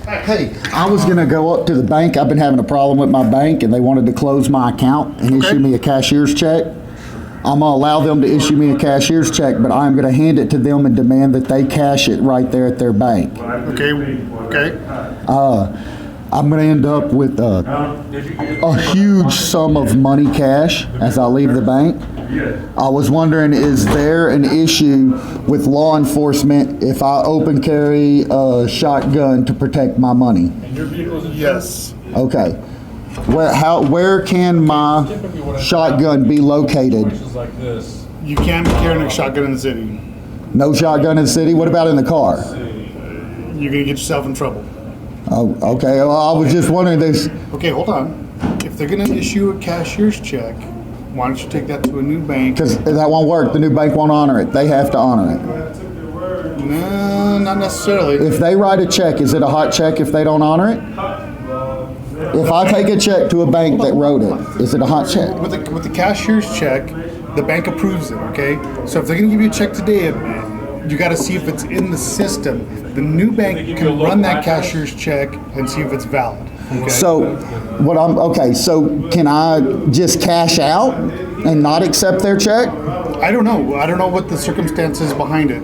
Hey, I was going to go up to the bank. I've been having a problem with my bank, and they wanted to close my account and issue me a cashier's check. I'm going to allow them to issue me a cashier's check, but I'm going to hand it to them and demand that they cash it right there at their bank. Okay. I'm going to end up with a huge sum of money cash as I leave the bank. I was wondering, is there an issue with law enforcement if I open carry a shotgun to protect my money? Yes. Okay. Where can my shotgun be located? You can't be carrying a shotgun in the city. No shotgun in the city? What about in the car? You're going to get yourself in trouble. Oh, okay. Well, I was just wondering this. Okay, hold on. If they're going to issue a cashier's check, why don't you take that to a new bank? Because that won't work. The new bank won't honor it. They have to honor it. No, not necessarily. If they write a check, is it a hot check if they don't honor it? If I take a check to a bank that wrote it, is it a hot check? With the cashier's check, the bank approves it, okay? So if they're going to give you a check today, you got to see if it's in the system. The new bank can run that cashier's check and see if it's valid. Okay? So so can I just cash out and not accept their check? I don't know. I don't know what the circumstances behind it.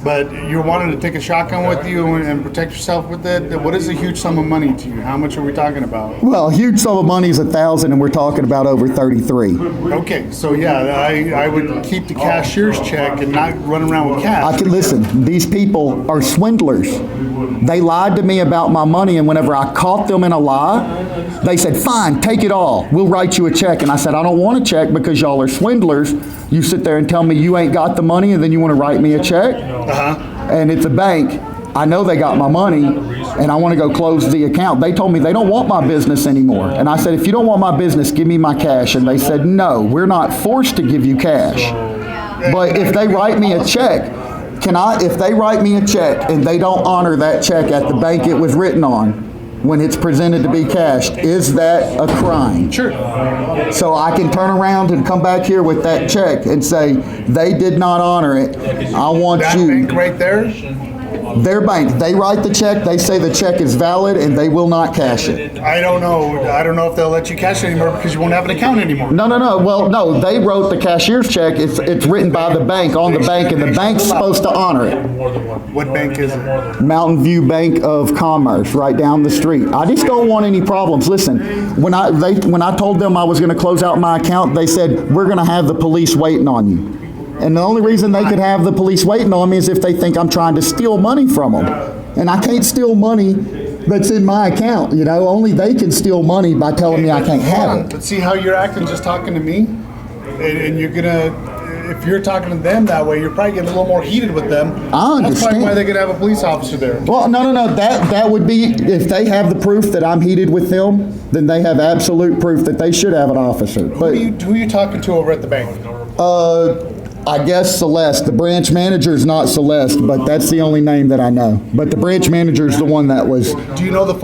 But you're wanting to take a shotgun with you and protect yourself with it. What is a huge sum of money to you? How much are we talking about? Well, a huge sum of money is $1,000, and we're talking about over 33. Okay, so yeah, I would keep the cashier's check and not run around with cash. I can listen. These people are swindlers. They lied to me about my money, and whenever I caught them in a lie, they said, "Fine, take it all. We'll write you a check." And I said, "I don't want a check because y'all are swindlers. You sit there and tell me you ain't got the money, and then you want to write me a check." And it's a bank. I know they got my money, and I want to go close the account. They told me they don't want my business anymore. And I said, "If you don't want my business, give me my cash." And they said, "No, we're not forced to give you cash. But if they write me a check, if they write me a check and they don't honor that check at the bank it was written on, when it's presented to be cashed, is that a crime?" Sure. So I can turn around and come back here with that check and say, "They did not honor it. I want That you." bank right there? Their bank, they write the check, they say the check is valid, and they will not cash it. I don't know. I don't know if they'll let you cash it anymore because you won't have an account anymore. No. Well, no, they wrote the cashier's check. It's written by the bank, on the bank, and the bank's supposed to honor it. What bank is it? Mountain View Bank of Commerce, right down the street. I just don't want any problems. Listen, when I told them I was going to close out my account, they said, "We're going to have the police waiting on you." And the only reason they could have the police waiting on me is if they think I'm trying to steal money from them. And I can't steal money that's in my account, you know? Only they can steal money by telling me I can't have it. But see how you're acting just talking to me? And you're gonna, if you're talking to them that way, you're probably getting a little more heated with them. I understand. That's probably why they could have a police officer there. Well, no. That would be, if they have the proof that I'm heated with them, then they have absolute proof that they should have an officer. But Who are you talking to over at the bank? I guess Celeste. The branch manager is not Celeste, but that's the only name that I know. But the branch manager is the one that was. Do you know the phone